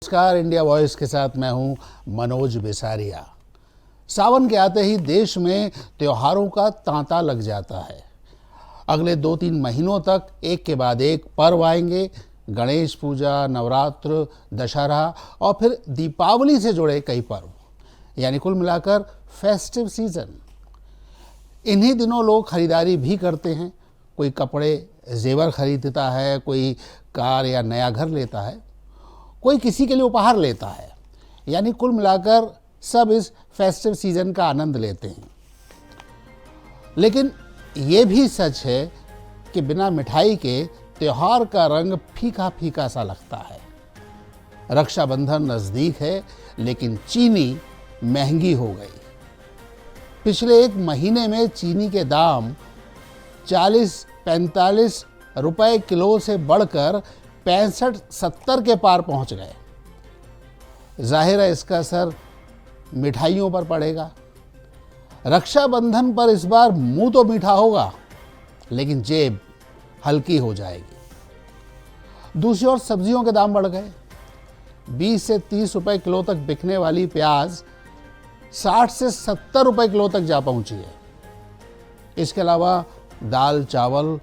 नमस्कार, India voice के साथ मैं हूं मनोज बेसारिया। सावन के आते ही देश में त्योहारों का तांता लग जाता है। अगले 2-3 महीनों तक एक के बाद एक पर्व आएंगे। गणेश पूजा, नवरात्र, दशहरा और फिर दीपावली से जुड़े कई पर्व, यानी कुल मिलाकर फेस्टिव सीजन। इन्हीं दिनों लोग खरीदारी भी करते हैं। कोई कपड़े जेवर खरीदता है, कोई कार या नया घर लेता है, कोई किसी के लिए उपहार लेता है। यानी कुल मिलाकर सब इस फेस्टिव सीजन का आनंद लेते हैं। लेकिन ये भी सच है कि बिना मिठाई के त्योहार का रंग फीका फीका सा लगता है। रक्षाबंधन नज़दीक है, लेकिन चीनी महंगी हो गई। पिछले एक महीने में चीनी के दाम 40-45 रुपए किलो से बढ़कर 65-70 के पार पहुंच गए। जाहिर है इसका असर मिठाइयों पर पड़ेगा। रक्षाबंधन पर इस बार मुंह तो मीठा होगा, लेकिन जेब हल्की हो जाएगी। दूसरी ओर सब्जियों के दाम बढ़ गए। 20 से 30 रुपए किलो तक बिकने वाली प्याज 60 से 70 रुपए किलो तक जा पहुंची है। इसके अलावा दाल, चावल,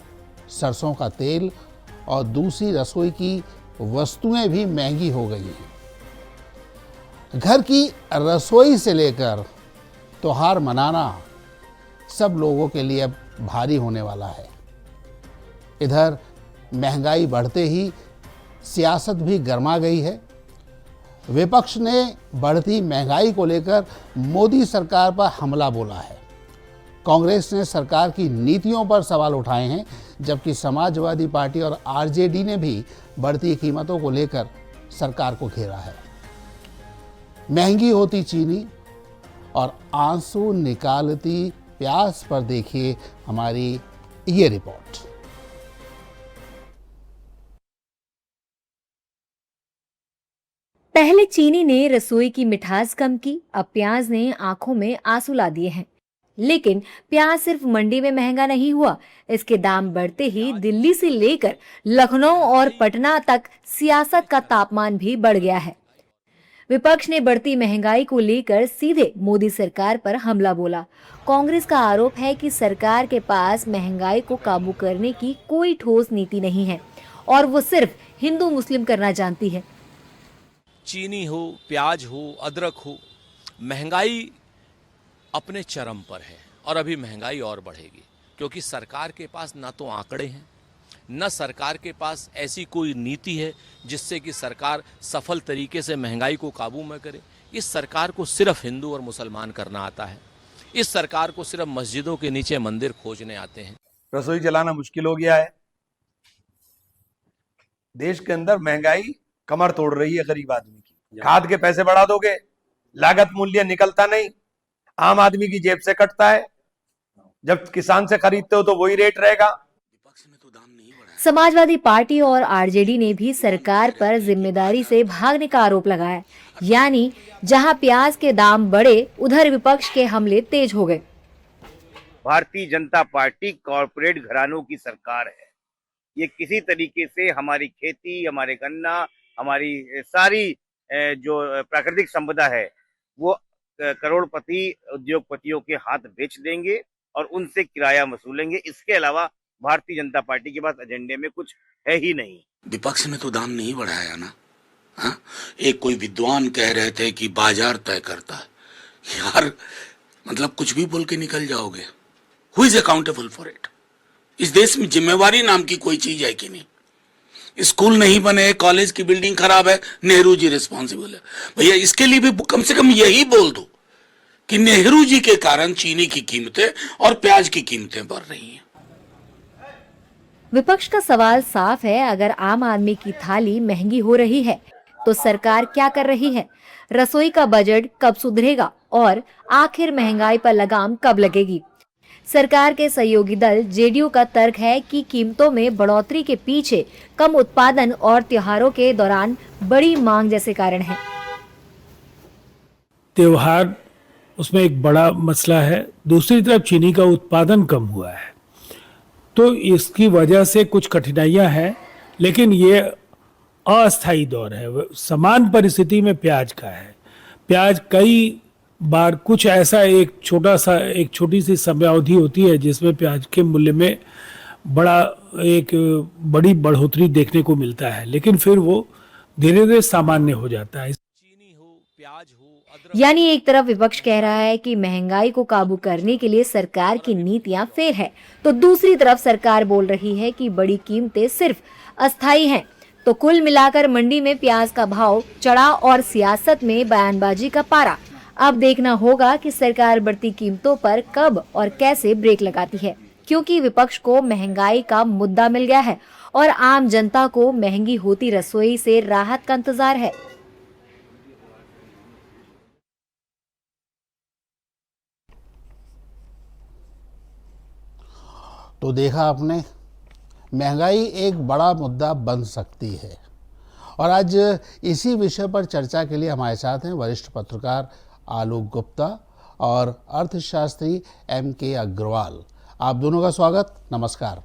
सरसों का तेल और दूसरी रसोई की वस्तुएं भी महंगी हो गई हैं। घर की रसोई से लेकर त्योहार मनाना सब लोगों के लिए अब भारी होने वाला है। इधर महंगाई बढ़ते ही सियासत भी गर्मा गई है। विपक्ष ने बढ़ती महंगाई को लेकर मोदी सरकार पर हमला बोला है। कांग्रेस ने सरकार की नीतियों पर सवाल उठाए हैं, जबकि समाजवादी पार्टी और आरजेडी ने भी बढ़ती कीमतों को लेकर सरकार को घेरा है। महंगी होती चीनी और आंसू निकालती प्याज पर देखिए हमारी ये रिपोर्ट। पहले चीनी ने रसोई की मिठास कम की, अब प्याज ने आंखों में आंसू ला दिए हैं। लेकिन प्याज सिर्फ मंडी में महंगा नहीं हुआ, इसके दाम बढ़ते ही दिल्ली से लेकर लखनऊ और पटना तक सियासत का तापमान भी बढ़ गया है। विपक्ष ने बढ़ती महंगाई को लेकर सीधे मोदी सरकार पर हमला बोला। कांग्रेस का आरोप है कि सरकार के पास महंगाई को काबू करने की कोई ठोस नीति नहीं है और वो सिर्फ हिंदू मुस्लिम करना जानती है। चीनी हो, प्याज हो, अदरक हो, महंगाई अपने चरम पर है और अभी महंगाई और बढ़ेगी, क्योंकि सरकार के पास ना तो आंकड़े हैं, न सरकार के पास ऐसी कोई नीति है जिससे कि सरकार सफल तरीके से महंगाई को काबू में करे। इस सरकार को सिर्फ हिंदू और मुसलमान करना आता है। इस सरकार को सिर्फ मस्जिदों के नीचे मंदिर खोजने आते हैं। रसोई चलाना मुश्किल हो गया है। देश के अंदर महंगाई कमर तोड़ रही है गरीब आदमी की। खाद के पैसे बढ़ा दोगे, लागत मूल्य निकलता नहीं, आम आदमी की जेब से कटता है। जब किसान से खरीदते हो तो वही रेट रहेगा। समाजवादी पार्टी और आरजेडी ने भी सरकार पर जिम्मेदारी से भागने का आरोप लगाया। यानी जहां प्याज के दाम बढ़े, उधर विपक्ष के हमले तेज हो गए। भारतीय जनता पार्टी कॉरपोरेट घरानों की सरकार है। ये किसी तरीके से हमारी खेती, हमारे गन्ना, हमारी सारी जो प्राकृतिक संपदा है वो करोड़पति उद्योगपतियों के हाथ बेच देंगे और उनसे किराया वसूलेंगे। इसके अलावा भारतीय जनता पार्टी के पास एजेंडे में कुछ है ही नहीं। विपक्ष ने तो दाम नहीं बढ़ाया ना। हाँ, एक कोई विद्वान कह रहे थे कि बाजार तय करता है। यार मतलब कुछ भी बोल के निकल जाओगे। Who is accountable for it? इस देश में जिम्मेवारी नाम की कोई चीज है कि नहीं? स्कूल नहीं बने, कॉलेज की बिल्डिंग खराब है, नेहरू जी रिस्पॉन्सिबल है। भैया इसके लिए भी कम से कम यही बोल दो कि नेहरू जी के कारण चीनी की कीमतें और प्याज की कीमतें बढ़ रही हैं। विपक्ष का सवाल साफ है, अगर आम आदमी की थाली महंगी हो रही है तो सरकार क्या कर रही है? रसोई का बजट कब सुधरेगा और आखिर महंगाई पर लगाम कब लगेगी? सरकार के सहयोगी दल जेडीयू का तर्क है कि कीमतों में बढ़ोतरी के पीछे कम उत्पादन और त्योहारों के दौरान बड़ी मांग जैसे कारण हैं। त्योहार उसमें एक बड़ा मसला है। दूसरी तरफ चीनी का उत्पादन कम हुआ है, तो इसकी वजह से कुछ कठिनाइयां हैं, लेकिन ये अस्थायी दौर है, समान परिस्थिति में प्याज का है। प्याज कई बार कुछ ऐसा एक छोटी सी समयावधि होती है जिसमें प्याज के मूल्य में बड़ी बढ़ोतरी देखने को मिलता है, लेकिन फिर वो धीरे धीरे सामान्य हो जाता है। चीनी हो, प्याज हो, अदरक यानी एक तरफ विपक्ष कह रहा है कि महंगाई को काबू करने के लिए सरकार की नीतियां फेर है, तो दूसरी तरफ सरकार बोल रही है कि बड़ी कीमतें सिर्फ अस्थायी हैं। तो कुल मिलाकर मंडी में प्याज का भाव चढ़ा और सियासत में बयानबाजी का पारा। अब देखना होगा कि सरकार बढ़ती कीमतों पर कब और कैसे ब्रेक लगाती है, क्योंकि विपक्ष को महंगाई का मुद्दा मिल गया है और आम जनता को महंगी होती रसोई से राहत का इंतजार है। तो देखा आपने, महंगाई एक बड़ा मुद्दा बन सकती है। और आज इसी विषय पर चर्चा के लिए हमारे साथ हैं वरिष्ठ पत्रकार आलोक गुप्ता और अर्थशास्त्री M.K. अग्रवाल। आप दोनों का स्वागत, नमस्कार।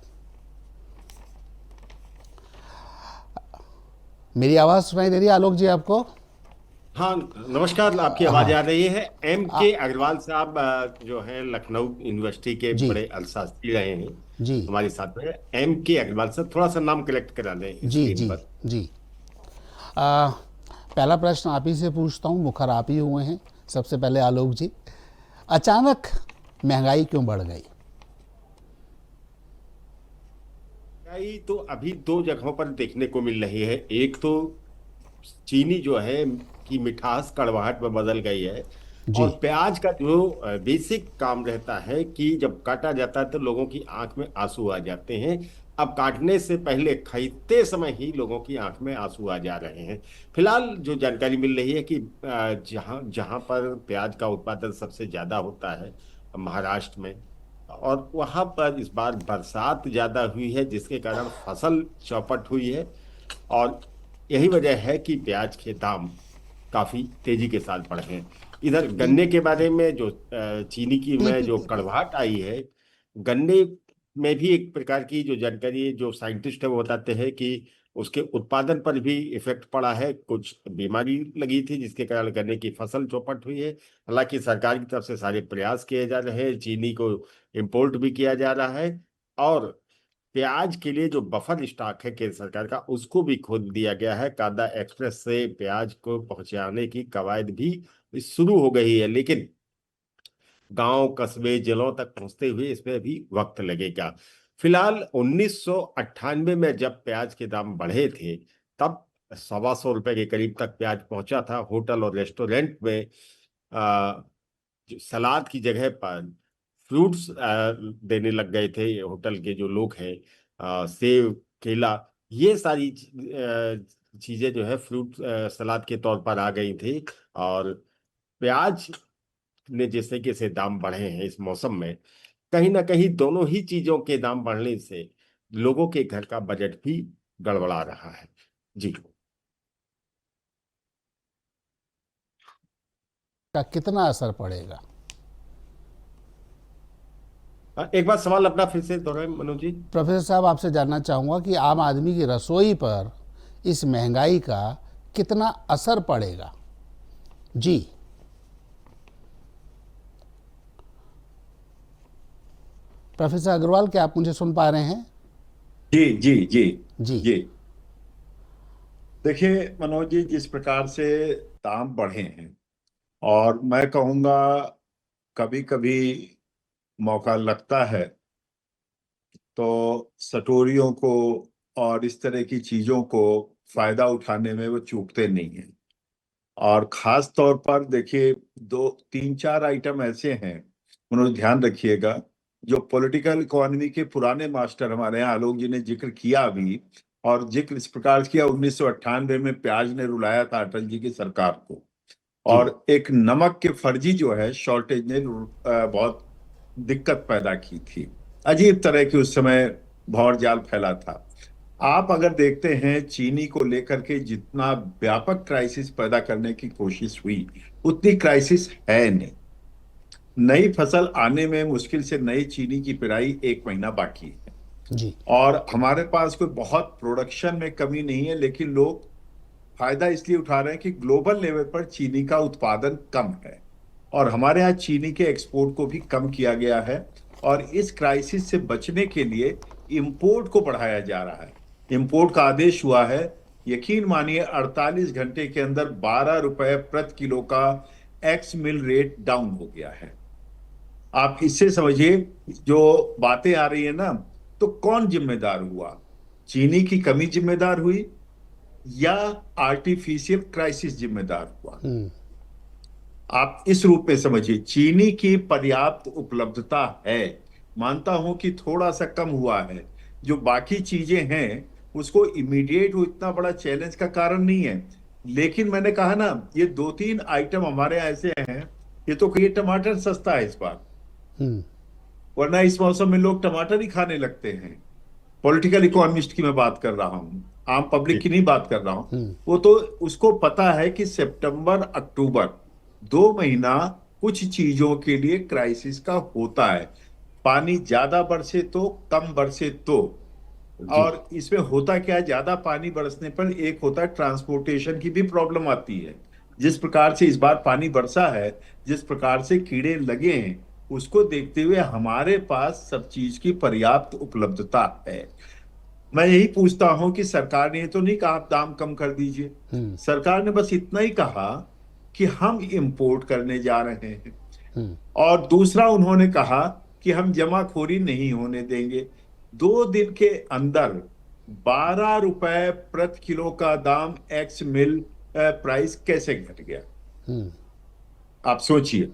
मेरी आवाज़ सुनाई दे रही है आलोक जी आपको? हाँ, नमस्कार। आपकी आवाज आ रही है। M.K. अग्रवाल साहब जो है लखनऊ यूनिवर्सिटी के जी। बड़े अर्थशास्त्री रहे हैं, जी हमारे साथ में M.K. अग्रवाल साहब, थोड़ा सा नाम कलेक्ट करा लें जी स्क्रीन जी पर। जी। पहला प्रश्न आप ही से पूछता हूँ, मुखर आप ही हुए हैं। सबसे पहले आलोक जी, अचानक महंगाई क्यों बढ़ गई? महंगाई तो अभी दो जगहों पर देखने को मिल रही है। एक तो चीनी जो है की मिठास कड़वाहट में बदल गई है, जी। और प्याज का जो बेसिक काम रहता है कि जब काटा जाता है तो लोगों की आंख में आंसू आ जाते हैं, अब काटने से पहले खरीदते समय ही लोगों की आंख में आंसू आ जा रहे हैं। फिलहाल जो जानकारी मिल रही है कि जहां जहां पर प्याज का उत्पादन सबसे ज्यादा होता है महाराष्ट्र में, और वहां पर इस बार बरसात ज्यादा हुई है जिसके कारण फसल चौपट हुई है, और यही वजह है कि प्याज के दाम काफी तेजी के साथ बढ़े हैं। इधर गन्ने के बारे में जो चीनी की में जो कड़वाहट आई है, गन्ने में भी एक प्रकार की जो जानकारी जो साइंटिस्ट है वो बताते हैं कि उसके उत्पादन पर भी इफेक्ट पड़ा है। कुछ बीमारी लगी थी जिसके कारण गन्ने की फसल चौपट हुई है। हालांकि सरकार की तरफ से सारे प्रयास किए जा रहे हैं, चीनी को इंपोर्ट भी किया जा रहा है, और प्याज के लिए जो बफर स्टॉक है केंद्र सरकार का उसको भी खोल दिया गया है। कांदा एक्सप्रेस से प्याज को पहुंचाने की कवायद भी शुरू हो गई है, लेकिन गांव कस्बे जिलों तक पहुंचते हुए इसमें भी वक्त लगेगा। फिलहाल 1998 में जब प्याज के दाम बढ़े थे तब 125 के करीब तक प्याज पहुंचा था। होटल और रेस्टोरेंट में सलाद की जगह पर फ्रूट्स देने लग गए थे होटल के जो लोग हैं। सेब, केला, ये सारी चीजें जो है फ्रूट सलाद के तौर पर आ गई थी, और प्याज ने जैसे कि से दाम बढ़े हैं इस मौसम में, कहीं ना कहीं दोनों ही चीजों के दाम बढ़ने से लोगों के घर का बजट भी गड़बड़ा रहा है। जी, का कितना असर पड़ेगा? एक बार सवाल अपना फिर से दोहराएं मनोज जी। प्रोफेसर साहब, आपसे जानना चाहूँगा कि आम आदमी की रसोई पर इस महंगाई का कितना असर पड़ेगा? जी। प्रोफेसर अग्रवाल, क्या आप मुझे सुन पा रहे हैं? जी जी जी जी जी। देखिए मनोज जी, जिस प्रकार से दाम बढ़े हैं, और मैं कहूँगा कभी कभी मौका लगता है तो सटोरियों को और इस तरह की चीजों को फायदा उठाने में वो चूकते नहीं हैं। और खास तौर पर देखिए, दो तीन चार आइटम ऐसे हैं, उन्होंने ध्यान रखिएगा, जो पॉलिटिकल इकोनॉमी के पुराने मास्टर हमारे यहाँ आलोक जी ने जिक्र किया अभी, और जिक्र इस प्रकार किया 1998 में प्याज ने रुलाया था अटल जी की सरकार को, और एक नमक के फर्जी जो है शॉर्टेज ने बहुत दिक्कत पैदा की थी। अजीब तरह की उस समय भौर जाल फैला था। आप अगर देखते हैं चीनी को लेकर के जितना व्यापक क्राइसिस पैदा करने की कोशिश हुई, उतनी क्राइसिस है नहीं। नई फसल आने में मुश्किल से नई चीनी की पेराई 1 महीना बाकी है जी। और हमारे पास कोई बहुत प्रोडक्शन में कमी नहीं है, लेकिन लोग फायदा इसलिए उठा रहे हैं कि ग्लोबल लेवल पर चीनी का उत्पादन कम है और हमारे यहाँ चीनी के एक्सपोर्ट को भी कम किया गया है और इस क्राइसिस से बचने के लिए इंपोर्ट को बढ़ाया जा रहा है। इंपोर्ट का आदेश हुआ है, यकीन मानिए 48 घंटे के अंदर 12 रुपए प्रति किलो का एक्स मिल रेट डाउन हो गया है। आप इससे समझिए जो बातें आ रही है ना, तो कौन जिम्मेदार हुआ? चीनी की कमी जिम्मेदार हुई या आर्टिफिशियल क्राइसिस जिम्मेदार हुआ? आप इस रूप में समझिए, चीनी की पर्याप्त उपलब्धता है, मानता हूं कि थोड़ा सा कम हुआ है, जो बाकी चीजें हैं उसको इमीडिएट वो इतना बड़ा चैलेंज का कारण नहीं है। लेकिन मैंने कहा ना, ये 2-3 आइटम हमारे यहाँ ऐसे हैं, ये तो ये टमाटर सस्ता है इस बार, वरना इस मौसम में लोग टमाटर ही खाने लगते हैं। पॉलिटिकल इकोनॉमिस्ट की मैं बात कर रहा हूं, आम पब्लिक की नहीं बात कर रहा हूं। वो तो उसको पता है कि सितंबर अक्टूबर 2 महीना कुछ चीजों के लिए क्राइसिस का होता है, पानी ज्यादा बरसे तो कम बरसे तो। और इसमें होता क्या है, ज्यादा पानी बरसने पर एक होता है ट्रांसपोर्टेशन की भी प्रॉब्लम आती है। जिस प्रकार से इस बार पानी बरसा है, जिस प्रकार से कीड़े लगे हैं, उसको देखते हुए हमारे पास सब चीज की पर्याप्त उपलब्धता है। मैं यही पूछता हूं कि सरकार ने तो नहीं कहा आप दाम कम कर दीजिए, सरकार ने बस इतना ही कहा कि हम इंपोर्ट करने जा रहे हैं। और दूसरा उन्होंने कहा कि हम जमाखोरी नहीं होने देंगे। 2 दिन के अंदर 12 रुपए प्रति किलो का दाम एक्स मिल प्राइस कैसे घट गया? आप सोचिए,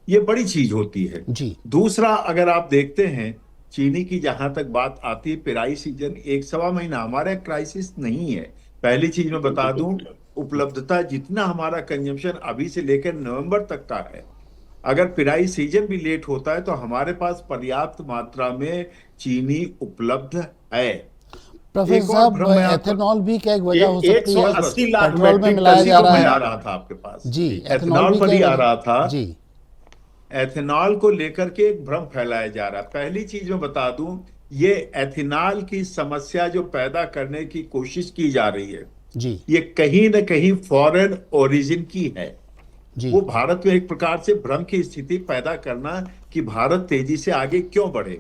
ये बड़ी चीज होती है जी। दूसरा, अगर आप देखते हैं चीनी की जहां तक बात आती है, पेराई सीजन 1-1.25 महीना हमारा क्राइसिस नहीं है। पहली चीज मैं बता दूं, उपलब्धता जितना हमारा कंजम्पशन अभी से लेकर नवंबर तक का है, अगर पेराई सीजन भी लेट होता है तो हमारे पास पर्याप्त मात्रा में चीनी उपलब्ध है। प्रोफेसर साहब, एथेनॉल भी क्या एक वजह हो सकती है? 180 लाख पेट्रोल में मिलाया जा रहा है। आ रहा था आपके पास जी, एथेनॉल पर ही आ रहा था जी। एथेनॉल को लेकर के एक भ्रम फैलाया जा रहा है। पहली चीज मैं बता दूं, ये एथेनॉल की समस्या जो पैदा करने की कोशिश की जा रही है जी, ये कहीं ना कहीं फॉरेन ओरिजिन की है जी। वो भारत में एक प्रकार से भ्रम की स्थिति पैदा करना कि भारत तेजी से आगे क्यों बढ़े।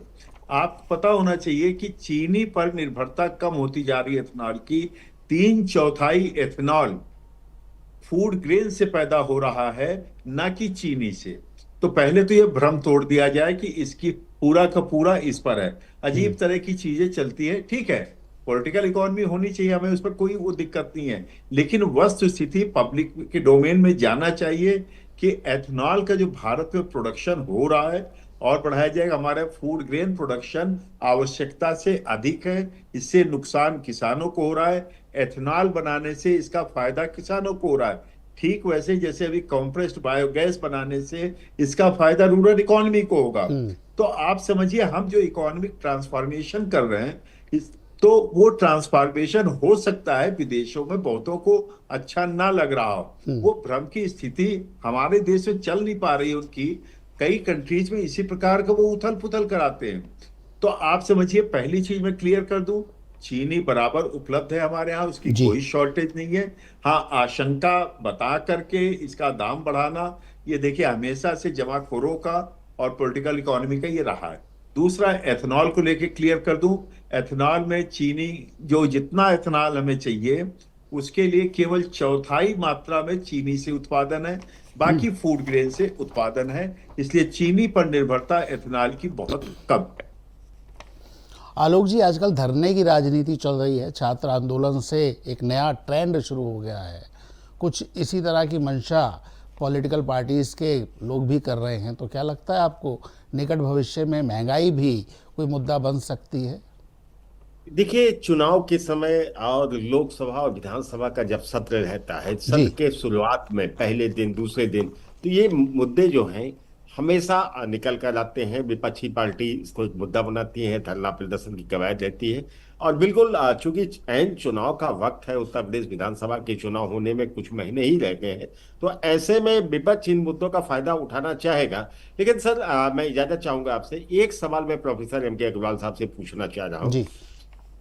आप पता होना चाहिए कि चीनी पर निर्भरता कम होती जा रही है एथेनॉल की। 3/4 एथेनॉल फूड ग्रेन से पैदा हो रहा है, ना कि चीनी से। तो पहले तो ये भ्रम तोड़ दिया जाए कि इसकी पूरा का पूरा इस पर है। अजीब तरह की चीजें चलती है, ठीक है, पॉलिटिकल इकोनॉमी होनी चाहिए, हमें उस पर कोई वो दिक्कत नहीं है, लेकिन वस्तु स्थिति पब्लिक के डोमेन में जाना चाहिए कि एथेनॉल का जो भारत में प्रोडक्शन हो रहा है और बढ़ाया जाएगा। हमारा फूड ग्रेन प्रोडक्शन आवश्यकता से अधिक है, इससे नुकसान किसानों को हो रहा है। एथेनॉल बनाने से इसका फायदा किसानों को हो रहा है, ठीक वैसे जैसे अभी कंप्रेस्ड बायोगैस बनाने से इसका फायदा रूरल इकोनॉमी को होगा। तो आप समझिए, हम जो इकोनॉमिक ट्रांसफॉर्मेशन कर रहे हैं तो वो ट्रांसफॉर्मेशन हो सकता है विदेशों में बहुतों को अच्छा ना लग रहा हो। वो भ्रम की स्थिति हमारे देश में चल नहीं पा रही है उनकी, कई कंट्रीज में इसी प्रकार का वो उथल पुथल कराते हैं। तो आप समझिए, पहली चीज मैं क्लियर कर दूं, चीनी बराबर उपलब्ध है हमारे यहाँ, उसकी कोई शॉर्टेज नहीं है। हाँ, आशंका बता करके इसका दाम बढ़ाना, ये देखिए हमेशा से जमाखोरों का और पॉलिटिकल इकोनॉमी का ये रहा है। दूसरा, एथेनॉल को लेके क्लियर कर दूं, एथेनॉल में चीनी जो जितना एथेनॉल हमें चाहिए उसके लिए केवल 1/4 मात्रा में चीनी से उत्पादन है, बाकी फूड ग्रेन से उत्पादन है, इसलिए चीनी पर निर्भरता एथेनॉल की बहुत कम है। आलोक जी, आजकल धरने की राजनीति चल रही है, छात्र आंदोलन से एक नया ट्रेंड शुरू हो गया है, कुछ इसी तरह की मंशा पॉलिटिकल पार्टीज के लोग भी कर रहे हैं। तो क्या लगता है आपको, निकट भविष्य में महंगाई भी कोई मुद्दा बन सकती है? देखिए, चुनाव के समय और लोकसभा और विधानसभा का जब सत्र रहता है, सत्र के शुरुआत में पहले दिन दूसरे दिन, तो ये मुद्दे जो हैं हमेशा निकल कर आते हैं। विपक्षी पार्टी इसको एक मुद्दा बनाती है, धरना प्रदर्शन की कवायद रहती है। और बिल्कुल चूंकि ऐन चुनाव का वक्त है, उत्तर प्रदेश विधानसभा के चुनाव होने में कुछ महीने ही रह गए हैं, तो ऐसे में विपक्ष इन मुद्दों का फायदा उठाना चाहेगा। लेकिन सर, मैं इजाजत चाहूंगा आपसे, एक सवाल मैं प्रोफेसर M.K. अग्रवाल साहब से पूछना चाह रहा हूँ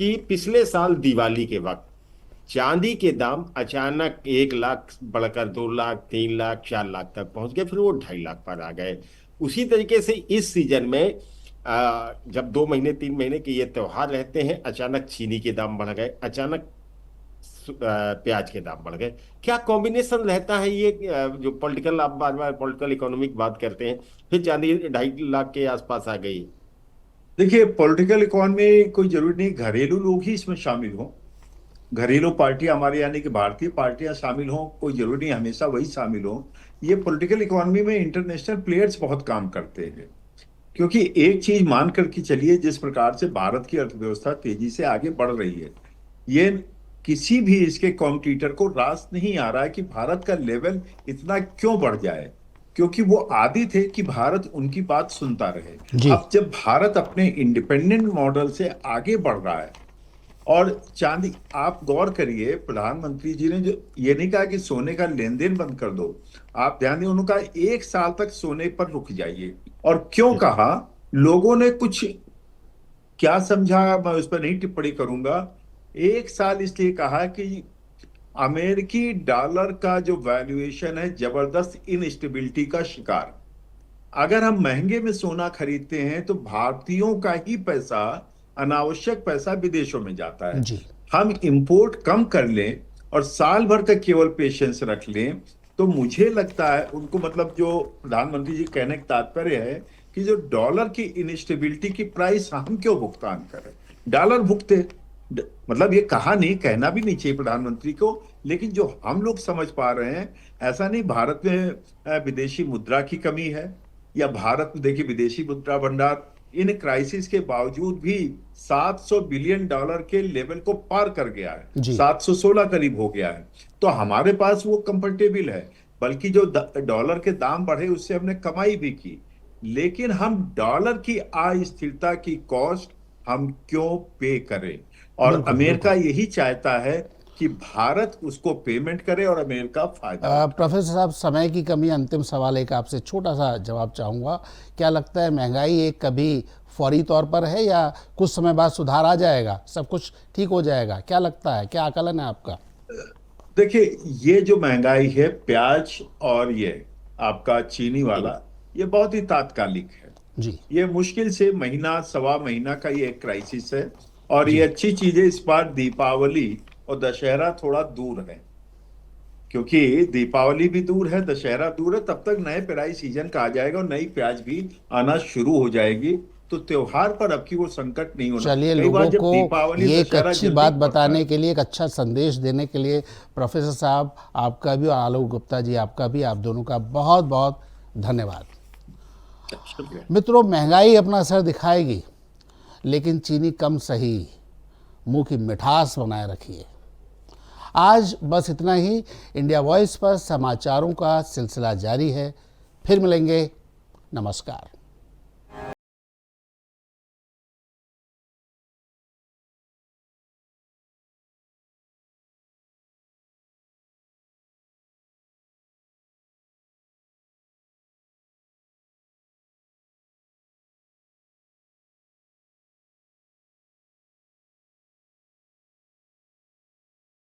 कि पिछले साल दिवाली के वक्त चांदी के दाम अचानक 1 लाख बढ़कर 2 लाख, 3 लाख, 4 लाख तक पहुंच गए, फिर वो 2.5 लाख पर आ गए। उसी तरीके से इस सीजन में जब 2 महीने 3 महीने के ये त्योहार रहते हैं, अचानक चीनी के दाम बढ़ गए, अचानक प्याज के दाम बढ़ गए। क्या कॉम्बिनेशन रहता है ये जो पॉलिटिकल, आप बार बार पॉलिटिकल इकोनॉमिक बात करते हैं, फिर चांदी 2.5 लाख के आसपास आ गई। देखिए, पॉलिटिकल इकोनॉमी कोई जरूरी नहीं घरेलू लोग ही इसमें शामिल हों, घरेलू पार्टियां हमारे यानी कि भारतीय पार्टियां शामिल हों, कोई जरूरी नहीं हमेशा वही शामिल हों। ये पॉलिटिकल इकोनॉमी में इंटरनेशनल प्लेयर्स बहुत काम करते हैं, क्योंकि एक चीज मान करके चलिए, जिस प्रकार से भारत की अर्थव्यवस्था तेजी से आगे बढ़ रही है, ये किसी भी इसके कॉम्पिटिटर को रास नहीं आ रहा है कि भारत का लेवल इतना क्यों बढ़ जाए, क्योंकि वो आदी थे कि भारत उनकी बात सुनता रहे। अब जब भारत अपने इंडिपेंडेंट मॉडल से आगे बढ़ रहा है, और चांदी, आप गौर करिए, प्रधानमंत्री जी ने जो ये नहीं कहा कि सोने का लेन देन बंद कर दो, आप ध्यान दें, उन्होंने कहा 1 साल तक सोने पर रुक जाइए। और क्यों कहा, लोगों ने कुछ क्या समझा, मैं उस पर नहीं टिप्पणी करूंगा। 1 साल इसलिए कहा कि अमेरिकी डॉलर का जो वैल्यूएशन है जबरदस्त इनस्टेबिलिटी का शिकार। अगर हम महंगे में सोना खरीदते हैं तो भारतीयों का ही पैसा, अनावश्यक पैसा विदेशों में जाता है। हम इंपोर्ट कम कर लें और साल भर का केवल पेशेंस रख लें, तो मुझे लगता है उनको, मतलब जो प्रधानमंत्री जी कहने का तात्पर्य है कि जो डॉलर की इनस्टेबिलिटी की प्राइस हम क्यों भुगतान करें, डॉलर भुगते। मतलब ये कहा नहीं, कहना भी नहीं चाहिए प्रधानमंत्री को, लेकिन जो हम लोग समझ पा रहे हैं, ऐसा नहीं भारत में विदेशी मुद्रा की कमी है, या भारत में देखिए विदेशी मुद्रा भंडार इन क्राइसिस के बावजूद भी $700 बिलियन के लेवल को पार कर गया है, 716 करीब हो गया है। तो हमारे पास वो कंफर्टेबल है, बल्कि जो डॉलर के दाम बढ़े उससे हमने कमाई भी की, लेकिन हम डॉलर की अस्थिरता की कॉस्ट हम क्यों पे करें? और अमेरिका यही चाहता है कि भारत उसको पेमेंट करे और अमेरिका फायदा। प्रोफेसर साहब, समय की कमी, अंतिम सवाल एक आपसे छोटा सा जवाब चाहूँगा। क्या लगता है महंगाई एक कभी फौरी तौर पर है या कुछ समय बाद सुधार आ जाएगा, सब कुछ ठीक हो जाएगा? क्या लगता है, क्या आकलन है आपका? देखिए, ये जो महंगाई है, प्याज और ये आपका चीनी वाला, ये बहुत ही तात्कालिक है जी। ये मुश्किल से महीना सवा महीना का ये क्राइसिस है, और ये अच्छी चीज है। इस बार दीपावली और दशहरा थोड़ा दूर है, क्योंकि दीपावली भी दूर है, दशहरा दूर है, तब तक नए पेराई सीजन का आ जाएगा और नई प्याज भी आना शुरू हो जाएगी, तो त्योहार पर अब की वो संकट नहीं होना। चलिए, लोगों को ये एक अच्छी बात बताने के लिए, एक अच्छा संदेश देने के लिए प्रोफेसर साहब आपका भी और आलोक गुप्ता जी आपका भी, आप दोनों का बहुत बहुत धन्यवाद। मित्रों, महंगाई अपना असर दिखाएगी, लेकिन चीनी कम सही, मुंह की मिठास बनाए रखिए। आज बस इतना ही। इंडिया वॉइस पर समाचारों का सिलसिला जारी है, फिर मिलेंगे। नमस्कार।